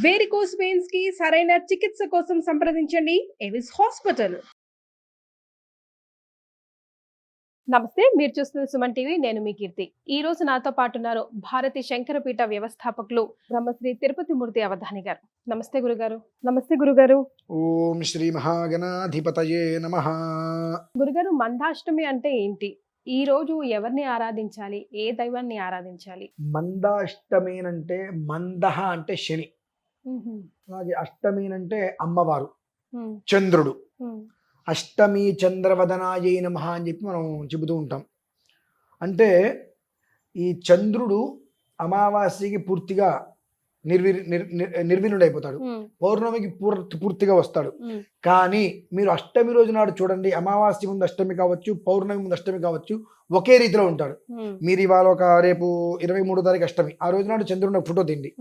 Varicose veins కి సరైన చికిత్స కోసం సంప్రదించండి ఎవిస్ హాస్పిటల్. నమస్తే, మీరు చూస్తున్న సుమన్ టీవీ. నేను మీ కీర్తి. ఈ రోజు నాతో పాటు ఉన్నారు భారతి శంకరపీఠ వ్యవస్థాపకులు బ్రహ్మశ్రీ తిరుపతి మూర్తి అవధాని గారు. నమస్తే గురుగారు. నమస్తే గురుగారు. ఓం శ్రీ మహాగణాధిపతయే నమః. గురుగారు, మందాష్టమి అంటే ఏంటి? ఈ రోజు ఎవరిని ఆరాధించాలి? ఏ దైవాన్ని ఆరాధించాలి? మందాష్టమేనంటే మందహ అంటే శని, అలాగే అష్టమీనంటే అమ్మవారు, చంద్రుడు. అష్టమి చంద్రవదనాయే నమః అని చెప్పి మనం చెబుతూ ఉంటాం. అంటే ఈ చంద్రుడు అమావాస్యకి పూర్తిగా నిర్వినుడైపోతాడు, పౌర్ణమికి పూర్తిగా వస్తాడు. కానీ మీరు అష్టమి రోజు నాడు చూడండి, అమావాస్య ముందు అష్టమి కావచ్చు, పౌర్ణమి ముందు అష్టమి కావచ్చు, ఒకే రీతిలో ఉంటాడు. మీరు ఇవాళ రేపు 23వ తారీఖు అష్టమి, ఆ రోజు నాడు చంద్రుడు ఫోటో తీయండి.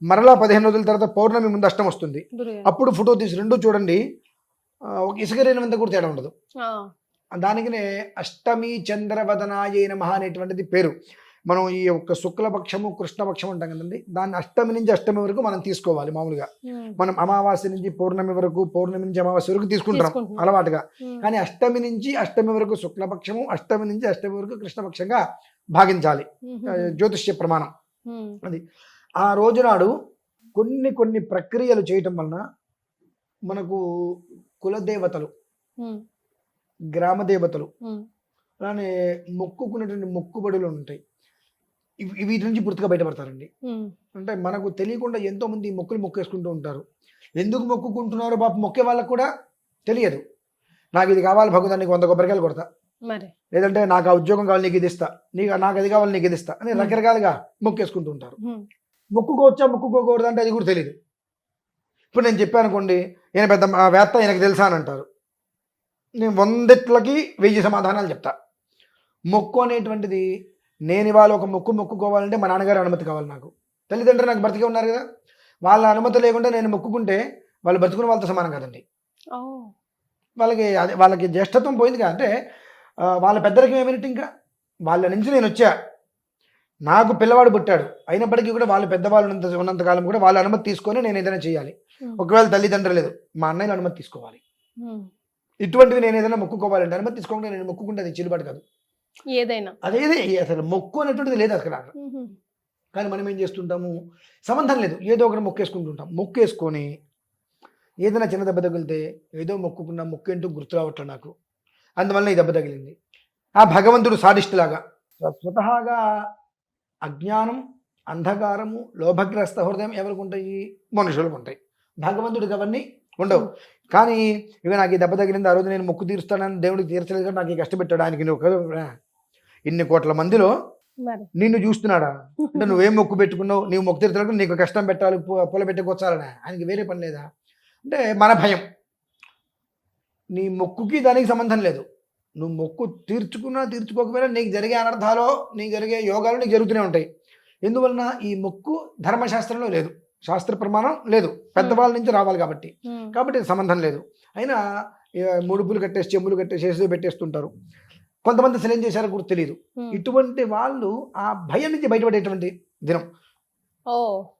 మరలా 15 రోజుల తర్వాత పౌర్ణమి ముందు అష్టమి వస్తుంది, అప్పుడు ఫోటో తీసి రెండు చూడండి, ఒక ఇసుక రేణువంత కూడా తేడా ఉండదు. దానికినే అష్టమి చంద్రవదనాయే నమః అనేటువంటిది పేరు. మనం ఈ యొక్క శుక్లపక్షము కృష్ణపక్షం అంటాం కదండి, దాన్ని అష్టమి నుంచి అష్టమి వరకు మనం తీసుకోవాలి. మామూలుగా మనం అమావాస్య నుంచి పౌర్ణమి వరకు, పౌర్ణమి నుంచి అమావాస్య వరకు తీసుకుంటాం అలవాటుగా. కానీ అష్టమి నుంచి అష్టమి వరకు శుక్లపక్షము, అష్టమి నుంచి అష్టమి వరకు కృష్ణపక్షంగా భావించాలి జ్యోతిష్య ప్రమాణం అది. ఆ రోజు నాడు కొన్ని ప్రక్రియలు చేయటం వలన మనకు కులదేవతలు, గ్రామ దేవతలు, అలానే మొక్కుకునేటువంటి మొక్కుబడులు ఉంటాయి, వీటి నుంచి పూర్తిగా బయటపడతారండి. అంటే మనకు తెలియకుండా ఎంతో మంది మొక్కులు మొక్కేసుకుంటూ ఉంటారు. ఎందుకు మొక్కుకుంటున్నారో పాప మొక్కే వాళ్ళకు కూడా తెలియదు. నాకు ఇది కావాలి భగవంతుడా, నీకు 100 కొబ్బరికాయలు కొడతా, లేదంటే నాకు ఆ ఉద్యోగం కావాలి, నీకు ఇది ఇస్తా, నాకు అది కావాలి, నీకు ఇది ఇస్తా అని రకరకాలుగా మొక్కేసుకుంటూ ఉంటారు. మొక్కుకోవచ్చా మొక్కుకోకూడదు అంటే అది కూడా తెలియదు. ఇప్పుడు నేను చెప్పాను అనుకోండి, ఈయన పెద్ద వేత్త, ఈయనకు తెలుసా అని అంటారు. నేను 100కి 1000 సమాధానాలు చెప్తా. మొక్కు అనేటువంటిది, నేను ఇవాళ ఒక మొక్కుకోవాలంటే మా నాన్నగారి అనుమతి కావాలి. నాకు తల్లిదండ్రులు నాకు బ్రతికే ఉన్నారు కదా, వాళ్ళ అనుమతి లేకుండా నేను మొక్కుకుంటే వాళ్ళు బ్రతుకున్న వాళ్ళతో సమానం కదండి. వాళ్ళకి జ్యేష్ఠత్వం పోయింది కదా, అంటే వాళ్ళ పెద్దరికం ఏమిటి, ఇంకా వాళ్ళ నుంచి నేను వచ్చా, నాకు పిల్లవాడు పుట్టాడు, అయినప్పటికీ కూడా వాళ్ళు పెద్దవాళ్ళు ఉన్నంతకాలం కూడా వాళ్ళ అనుమతి తీసుకొని నేను ఏదైనా చేయాలి. ఒకవేళ తల్లిదండ్రులు లేదు, మా అన్నయ్యల అనుమతి తీసుకోవాలి. ఇటువంటివి నేను ఏదైనా మొక్కుకోవాలంటే అనుమతి తీసుకోకుండా నేను మొక్కుకుంటే అది చెల్లుబాటు కాదు. ఏదైనా అదేదే అసలు మొక్కు అనేటువంటిది లేదు అక్కడ. కానీ మనం ఏం చేస్తుంటాము, సంబంధం లేదు, ఏదో ఒకటి మొక్కేసుకుంటుంటాం. మొక్కేసుకొని ఏదైనా చిన్న దెబ్బ తగిలితే ఏదో మొక్కుకున్న మొక్కు ఏంటో గుర్తు రావట్లేదు నాకు, అందువల్ల ఈ దెబ్బ తగిలింది. ఆ భగవంతుడు సాడిస్టులాగా స్వతహాగా అజ్ఞానం, అంధకారము, లోభగ్రస్త హృదయం ఎవరికి ఉంటాయి? మనుషులకు ఉంటాయి. భగవంతుడికి అవన్నీ ఉండవు. కానీ ఇవి నాకు ఈ దెబ్బ తగిలింది, ఆ రోజు నేను మొక్కు తీరుస్తానని దేవుడికి తీర్చలేదు కాబట్టి నాకు ఈ కష్టపెట్టాడు. ఆయనకి ఇన్ని కోట్ల మందిలో నిన్ను చూస్తున్నాడా అంటే నువ్వేం మొక్కు పెట్టుకున్నావు, నీవు మొక్కు తీర్చలేదు, నీకు కష్టం పెట్టాలి, పొల పెట్టుకొచ్చాలనే ఆయనకి వేరే పని లేదా? అంటే మన భయం. నీ మొక్కుకి దానికి సంబంధం లేదు. నువ్వు మొక్కు తీర్చుకున్నా తీర్చుకోకపోయినా నీకు జరిగే అనర్థాలు, నీకు జరిగే యోగాలు నీకు జరుగుతూనే ఉంటాయి. ఎందువలన? ఈ మొక్కు ధర్మశాస్త్రంలో లేదు, శాస్త్ర ప్రమాణం లేదు, పెద్దవాళ్ళ నుంచి రావాలి కాబట్టి సంబంధం లేదు. అయినా ముడుపులు కట్టేసి, చెంబులు కట్టేసి పెట్టేస్తుంటారు. కొంతమంది అసలు ఏం చేశారో కూడా తెలియదు. ఇటువంటి వాళ్ళు ఆ భయం నుంచి బయటపడేటువంటి దినం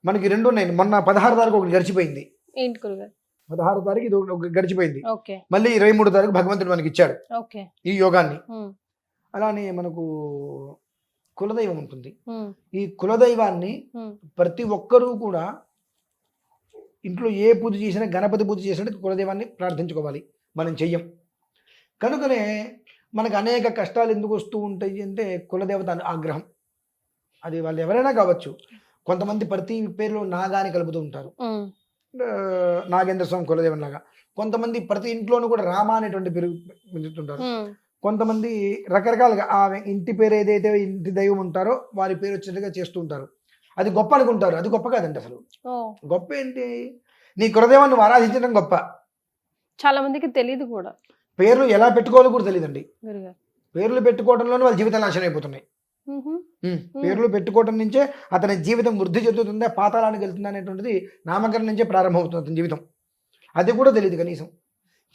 మనకి 2 ఉన్నాయి. మొన్న 16 తారీఖు ఒకటి గడిచిపోయింది. 16 తారీఖు ఇది ఒక గడిచిపోయింది. మళ్ళీ 23 తారీఖు భగవంతుడు మనకి ఇచ్చాడు ఈ యోగాన్ని. అలానే మనకు కులదైవం ఉంటుంది. ఈ కులదైవాన్ని ప్రతి ఒక్కరూ కూడా ఇంట్లో ఏ పూజ చేసినా, గణపతి పూజ చేసినట్టు కులదైవాన్ని ప్రార్థించుకోవాలి. మనం చెయ్యం కనుకనే మనకు అనేక కష్టాలు ఎందుకు వస్తూ ఉంటాయి అంటే కులదేవత ఆగ్రహం. అది వాళ్ళు ఎవరైనా కావచ్చు. కొంతమంది ప్రతి పేరులో నాగాని కలుపుతూ ఉంటారు, నాగేంద్ర స్వామి కులదేవం లాగా. కొంతమంది ప్రతి ఇంట్లోనూ కూడా రామ అనేటువంటి పేరు పెంచుతుంటారు. కొంతమంది రకరకాలుగా ఆ ఇంటి పేరు ఏదైతే ఇంటి దైవం ఉంటారో వారి పేరు వచ్చినట్టుగా చేస్తూ ఉంటారు. అది గొప్ప అనుకుంటారు. అది గొప్ప కాదండి. అసలు గొప్ప ఏంటి? నీ కులదేవాన్ని నువ్వు ఆరాధించడం గొప్ప. చాలా మందికి తెలియదు కూడా. పేర్లు ఎలా పెట్టుకోవాలో కూడా తెలియదండి. పేర్లు పెట్టుకోవడంలోనే వాళ్ళ జీవితాలు నాశనం అయిపోతున్నాయి. పేర్లు పెట్టుకోవడం నుంచే అతని జీవితం వృద్ధి చెందుతుందా, పాతాళానికి వెళ్తుందా అనేటువంటిది నామకరణం నుంచే ప్రారంభమవుతుంది అతని జీవితం. అది కూడా తెలియదు కనీసం.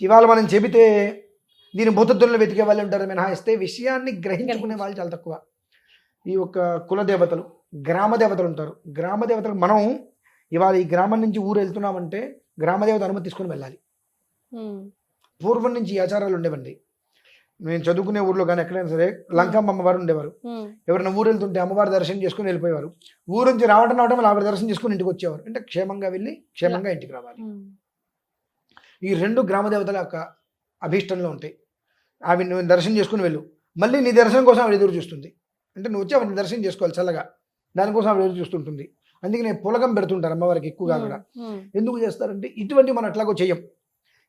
ఇవాళ మనం చెబితే దీని భూతద్దులను వెతికే వాళ్ళు ఉంటారు మినహాయిస్తే విషయాన్ని గ్రహించుకునే వాళ్ళు చాలా తక్కువ. ఈ యొక్క కులదేవతలు, గ్రామ దేవతలు ఉంటారు. గ్రామ దేవతలు మనం ఇవాళ ఈ గ్రామం నుంచి ఊరు వెళ్తున్నామంటే గ్రామదేవత అనుమతి తీసుకొని వెళ్ళాలి. పూర్వం నుంచి ఈ ఆచారాలు ఉండేవండి. నేను చదువుకునే ఊర్లో కానీ ఎక్కడైనా సరే లంకమ్మ అమ్మవారు ఉండేవారు. ఎవరైనా ఊరు వెళ్తుంటే అమ్మవారి దర్శనం చేసుకుని వెళ్ళిపోయేవారు. ఊరు నుంచి రావడం వల్ల ఆవిడ దర్శనం చేసుకుని ఇంటికి వచ్చేవారు. అంటే క్షేమంగా వెళ్ళి క్షేమంగా ఇంటికి రావాలి. ఈ 2 గ్రామ దేవతల యొక్క అభీష్టంలో ఉంటాయి. ఆవిడ నువ్వు దర్శనం చేసుకుని వెళ్ళు, మళ్ళీ నీ దర్శనం కోసం ఆవిడ ఎదురు చూస్తుంది. అంటే నువ్వు వచ్చి ఆవిడ దర్శనం చేసుకోవాలి చల్లగా, దానికోసం ఆవిడ ఎదురు చూస్తుంటుంది. అందుకే నేను పులగం పెడుతుంటారు అమ్మవారికి ఎక్కువగా కూడా. ఎందుకు చేస్తారంటే ఇటువంటి మనం ఎట్లాగో చెయ్యం.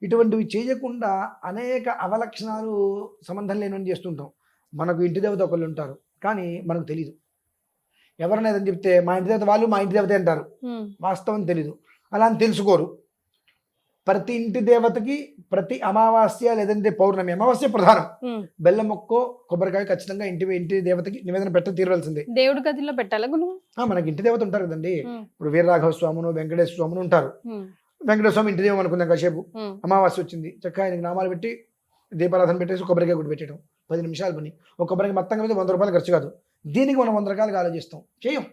ఇటువంటివి చేయకుండా అనేక అవలక్షణాలు సంబంధం లేనివని చేస్తుంటాం. మనకు ఇంటి దేవత ఒకళ్ళు ఉంటారు, కానీ మనకు తెలీదు. ఎవరైనా ఏదని చెప్తే మా ఇంటి దేవత వాళ్ళు మా ఇంటి దేవత అంటారు, వాస్తవం తెలీదు. అలా అని తెలుసుకోరు. ప్రతి ఇంటి దేవతకి ప్రతి అమావాస్య లేదంటే పౌర్ణమి, అమావాస్య ప్రధానం, బెల్లం మొక్కో కొబ్బరికాయ ఖచ్చితంగా ఇంటి దేవతకి నివేదన పెట్ట తీరవలసిందే. దేవుడి గదిలో పెట్టాలా? మనకి ఇంటి దేవత ఉంటారు కదండి. ఇప్పుడు వీరరాఘవ స్వామును వెంకటేశ్వర స్వామును ఉంటారు. వెంకటేశ్వర స్వామి ఇంటి దేవం అనుకుందాం. కాసేపు అమావాస్య వచ్చింది, చక్కగా ఆయనకి నామాలు పెట్టి దీపారాధన పెట్టేసి కొబ్బరికాయ కొట్టి పెట్టడం 10 నిమిషాలు పని. ఒక కొబ్బరికాయ మొత్తంగా మీద 100 రూపాయలు ఖర్చు కాదు. దీనికి మనం 100 రకాలుగా ఆలోచిస్తాం, చేయం.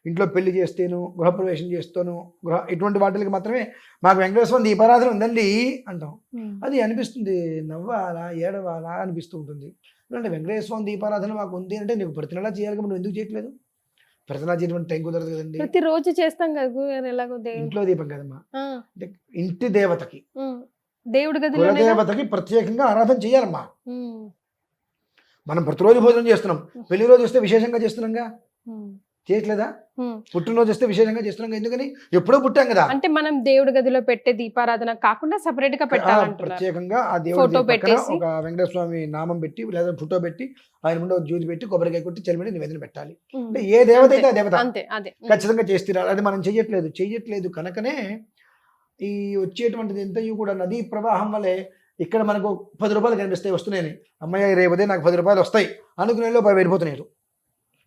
ఇంట్లో పెళ్లి చేస్తేను, గృహప్రవేశం చేస్తాను, ఇటువంటి వాటికి మాత్రమే మాకు వెంకటేశ్వర దీపారాధన ఉందండి అంటాం. అది అనిపిస్తుంది, నవ్వాలా ఏడవాలా అనిపిస్తూ ఉంటుంది. అంటే వెంకటేశ్వర దీపారాధన మాకు ఉంది అంటే నీకు ప్రతి నెలా చేయాలి, నువ్వు ఎందుకు చేయట్లేదు? ప్రతి నెలా చేయడం టైం కుదరదు కదండి. ప్రతిరోజు చేస్తాం కదా, ఇంట్లో దీపం కదమ్మా. అంటే ఇంటి దేవతకి, దేవుడి గదిలో దేవతకి ప్రత్యేకంగా ఆరాధన చేయాలమ్మా. మనం ప్రతిరోజు భోజనం చేస్తున్నాం, పెళ్లి రోజు వస్తే విశేషంగా చేస్తున్నాంగా, చేయట్లేదా? పుట్టినరోజు వస్తే విశేషంగా చేస్తున్నాం, ఎందుకని ఎప్పుడో పుట్టాం కదా. అంటే మనం దేవుడి గదిలో పెట్టే దీపారాధన కాకుండా సెపరేట్ గా పెట్టాలంటున్నారు. ప్రత్యేకంగా ఆ దేవుడి పక్కన ఒక వెంకటేశ్వర స్వామి నామం పెట్టి లేదా ఫోటో పెట్టి ఆయన ముందు జ్యోతి పెట్టి కొబ్బరికాయ కొట్టి చలిమిడి నివేదన పెట్టాలి. అంటే ఏ దేవత అయితే ఆ దేవత ఖచ్చితంగా చేస్తున్నారు. అది మనం చెయ్యట్లేదు కనుకనే ఈ వచ్చేటువంటిది ఎంతయూ కూడా నదీ ప్రవాహం వల్లే ఇక్కడ మనకు 10 రూపాయలు కనిపిస్తాయి, వస్తున్నాయని. అమ్మాయి రేపదే నాకు 10 రూపాయలు వస్తాయి అనుకునేలో వెళ్ళిపోతున్నాయి.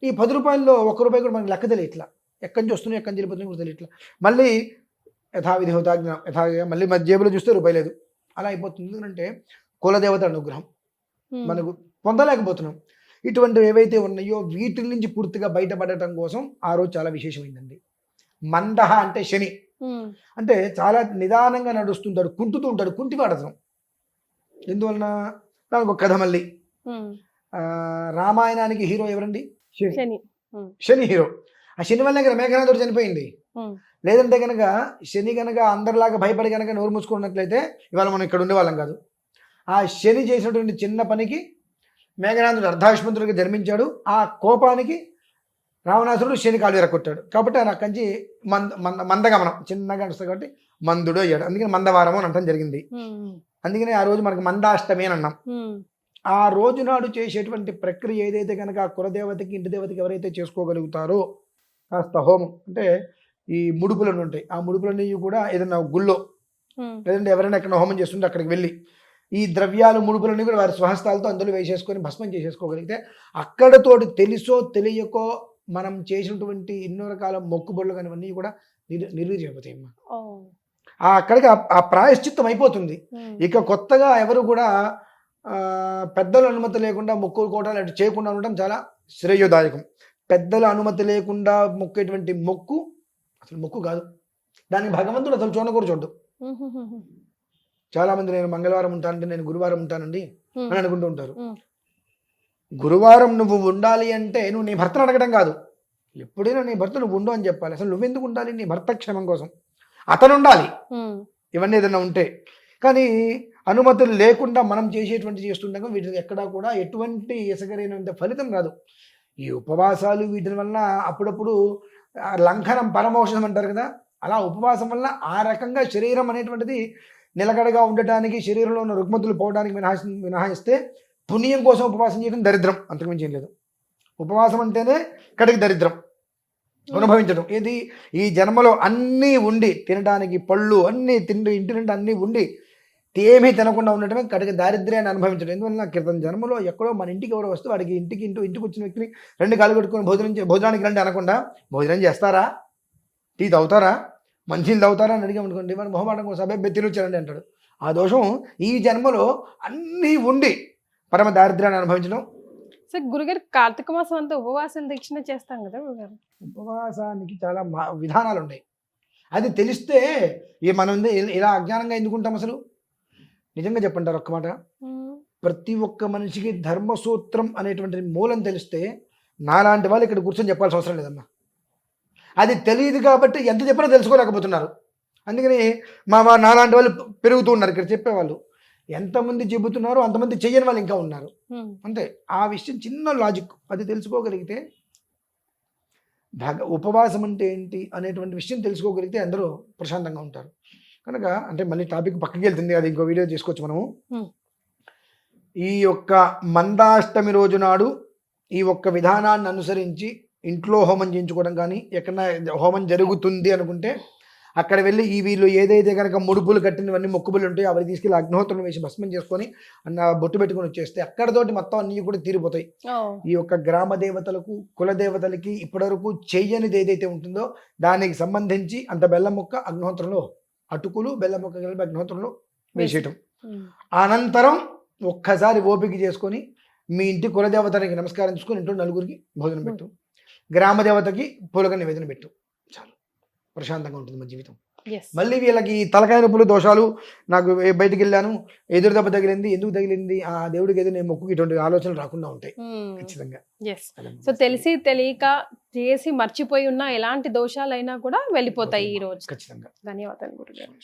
ఈ 10 రూపాయల్లో 1 రూపాయి కూడా మనకి లెక్క తెలియట్లా, ఎక్కడి నుంచి వస్తున్నాయి ఎక్కడి నుంచి వెళ్ళిపోతున్నాయి కూడా తెలియట్లా. మళ్ళీ యథావిధి యథాగా మళ్ళీ మన జేబులో చూస్తే రూపాయి లేదు, అలా అయిపోతుంది. ఎందుకంటే కులదేవత అనుగ్రహం మనకు పొందలేకపోతున్నాం. ఇటువంటివి ఏవైతే ఉన్నాయో వీటి నుంచి పూర్తిగా బయటపడటం కోసం ఆ రోజు చాలా విశేషమైందండి. మందహ అంటే శని, అంటే చాలా నిదానంగా నడుస్తుంటాడు, కుంటుతూ ఉంటాడు, కుంటివాడతనం. ఎందువలన దానికి ఒక కథ. మళ్ళీ రామాయణానికి హీరో ఎవరండి? శని హీరో. ఆ శని వల్లే కదా మేఘనాథుడు చనిపోయింది. లేదంటే కనుక శని కనుక అందరిలాగా భయపడి కనుక నోరు మూసుకున్నట్లయితే ఇవాళ మనం ఇక్కడ ఉండేవాళ్ళం కాదు. ఆ శని చేసినటువంటి చిన్న పనికి మేఘనాథుడు అర్ధాయుష్మంతుడికి జన్మించాడు. ఆ కోపానికి రావణాసురుడు శని కాలు ఎరగొట్టాడు. కాబట్టి ఆయన అక్కడి నుంచి మందగమనం చిన్నగా వస్తుంది కాబట్టి మందుడు అయ్యాడు. అందుకని మందవారము అని అంటాం జరిగింది. అందుకని ఆ రోజు మనకి మందాష్టమి అని అన్నాం. ఆ రోజు నాడు చేసేటువంటి ప్రక్రియ ఏదైతే కనుక ఆ కులదేవతకి ఇంటి దేవతకి ఎవరైతే చేసుకోగలుగుతారో కాస్త హోమం, అంటే ఈ ముడుపులను ఉంటాయి, ఆ ముడుపులన్నీ కూడా ఏదైనా గుళ్ళో లేదంటే ఎవరైనా ఎక్కడ హోమం చేస్తుంటే అక్కడికి వెళ్ళి ఈ ద్రవ్యాలు ముడుపులన్నీ కూడా వారి స్వహస్తాలతో అందులో వేసేసుకొని భస్మం చేసేసుకోగలిగితే అక్కడతోటి తెలుసో తెలియకో మనం చేసినటువంటి ఎన్నో రకాల మొక్కుబడులు కానివన్నీ కూడా నిర్వీర్యమైపోతాయి అమ్మా. అక్కడికి ఆ ప్రాయశ్చిత్తం అయిపోతుంది. ఇక కొత్తగా ఎవరు కూడా పెద్దల అనుమతి లేకుండా మొక్కుకోవటాలు అటు చేయకుండా ఉండడం చాలా శ్రేయోదాయకం. పెద్దల అనుమతి లేకుండా మొక్కేటువంటి మొక్కు అసలు మొక్కు కాదు, దానికి భగవంతుడు అసలు చూడడు. చాలా మంది నేను మంగళవారం ఉంటానంటే నేను గురువారం ఉంటానండి అని అనుకుంటూ ఉంటారు. గురువారం నువ్వు ఉండాలి అంటే నువ్వు నీ భర్తను అడగడం కాదు, ఎప్పుడైనా నీ భర్త నువ్వు ఉండు అని చెప్పాలి. అసలు నువ్వెందుకు ఉండాలి? నీ భర్త క్షేమం కోసం అతను ఉండాలి. ఇవన్నీ ఏదైనా ఉంటే కానీ అనుమతులు లేకుండా మనం చేస్తుండగా వీటికి ఎక్కడా కూడా ఎటువంటి ఎసగరైనంత ఫలితం రాదు. ఈ ఉపవాసాలు వీటి వల్ల అప్పుడప్పుడు లంఘనం పరమోషణం అంటారు కదా, అలా ఉపవాసం వల్ల ఆ రకంగా శరీరం అనేటువంటిది నిలకడగా ఉండటానికి, శరీరంలో ఉన్న రుగ్మతులు పోవడానికి మినహాయిస్తే పుణ్యం కోసం ఉపవాసం చేయడం దరిద్రం, అంతకుమించి ఏం లేదు. ఉపవాసం అంటేనే కడికి దరిద్రం అనుభవించడం. ఏది ఈ జన్మలో అన్నీ ఉండి తినడానికి పళ్ళు అన్నీ తిండి ఇంటి నిండా అన్నీ ఉండి ఏమీ తినకుండా ఉండటమే కడికి దారిద్ర్యాన్ని అనుభవించడం. ఎందువల్ల క్రితం జన్మలో ఎక్కడో మన ఇంటికి ఎవరో వస్తే వాడికి ఇంటికి వచ్చిన వ్యక్తిని 2 కాళ్ళు కట్టుకొని భోజనానికి రండి అనకుండా భోజనం చేస్తారా, టీ తాగుతారా, మంచినీళ్ళు తాగుతారా అని అడిగాం అనుకోండి, మన మొహమాటం కోసం అబ్బాయి తినొచ్చారండి అంటాడు. ఆ దోషం ఈ జన్మలో అన్నీ ఉండి పరమ దారిద్ర్యాన్ని అనుభవించడం. సార్ గురుగారు కార్తీక మాసం అంతా ఉపవాసాలు దీక్షణ చేస్తాం కదా గురుగారు. ఉపవాసానికి చాలా విధానాలు ఉన్నాయి. అది తెలిస్తే మనం ఇలా అజ్ఞానంగా ఎందుకుంటాం అసలు? నిజంగా చెప్పంటారు ఒక్క మాట. ప్రతి ఒక్క మనిషికి ధర్మసూత్రం అనేటువంటి మూలం తెలిస్తే నాలాంటి వాళ్ళు ఇక్కడ కూర్చొని చెప్పాల్సిన అవసరం లేదమ్మా. అది తెలియదు కాబట్టి ఎంత చెప్పినా తెలుసుకోలేకపోతున్నారు. అందుకని నాలాంటి వాళ్ళు పెరుగుతూ ఉన్నారు ఇక్కడ చెప్పేవాళ్ళు. ఎంతమంది చెబుతున్నారో అంతమంది చెయ్యని వాళ్ళు ఇంకా ఉన్నారు. అంతే. ఆ విషయం చిన్న లాజిక్ అది తెలుసుకోగలిగితే, ఉపవాసం అంటే ఏంటి అనేటువంటి విషయం తెలుసుకోగలిగితే అందరూ ప్రశాంతంగా ఉంటారు. కనుక అంటే మళ్ళీ టాపిక్ పక్కకి వెళ్తుంది, అది ఇంకో వీడియో చేసుకోవచ్చు మనము. ఈ యొక్క మందాష్టమి రోజు నాడు ఈ ఒక్క విధానాన్ని అనుసరించి ఇంట్లో హోమం చేయించుకోవడం కానీ, ఎక్కడన్నా హోమం జరుగుతుంది అనుకుంటే అక్కడ వెళ్ళి వీళ్ళు ఏదైతే కనుక ముడుపులు కట్టినవన్నీ మొక్కుబులు ఉంటాయో అవి తీసుకెళ్ళి అగ్నిహోత్రం వేసి భస్మం చేసుకొని బొట్టు పెట్టుకొని వచ్చేస్తే అక్కడతోటి మొత్తం అన్నీ కూడా తీరిపోతాయి. ఈ యొక్క గ్రామ దేవతలకు, కుల దేవతలకి ఇప్పటివరకు చెయ్యనిది ఏదైతే ఉంటుందో దానికి సంబంధించి అంత బెల్లం ముక్క అగ్నిహోత్రంలో, అటుకులు బెల్లం ముక్క కలిపి అగ్నిహోత్రంలో వేసేయటం. అనంతరం ఒక్కసారి ఓపిక చేసుకొని మీ ఇంటి కులదేవతకి నమస్కారం చేసుకొని ఇంట్లో నలుగురికి భోజనం పెట్టు, గ్రామ దేవతకి పూలగా నివేదన పెట్టు, చాలు. ప్రశాంతంగా ఉంటుంది మన జీవితం. మళ్ళీ వీళ్ళకి తలకాయ నొప్పులు, దోషాలు, నాకు బయటికి వెళ్ళాను ఎదురు దెబ్బ తగిలింది, ఎందుకు తగిలింది, ఆ దేవుడికి ఏదో నేను మొక్కు, ఇటువంటి ఆలోచనలు రాకుండా ఉంటాయి ఖచ్చితంగా. సో తెలిసి తెలియక చేసి మర్చిపోయి ఉన్న ఎలాంటి దోషాలైనా కూడా వెళ్ళిపోతాయి ఈ రోజు. ఖచ్చితంగా. ధన్యవాదాలు గురుగారు.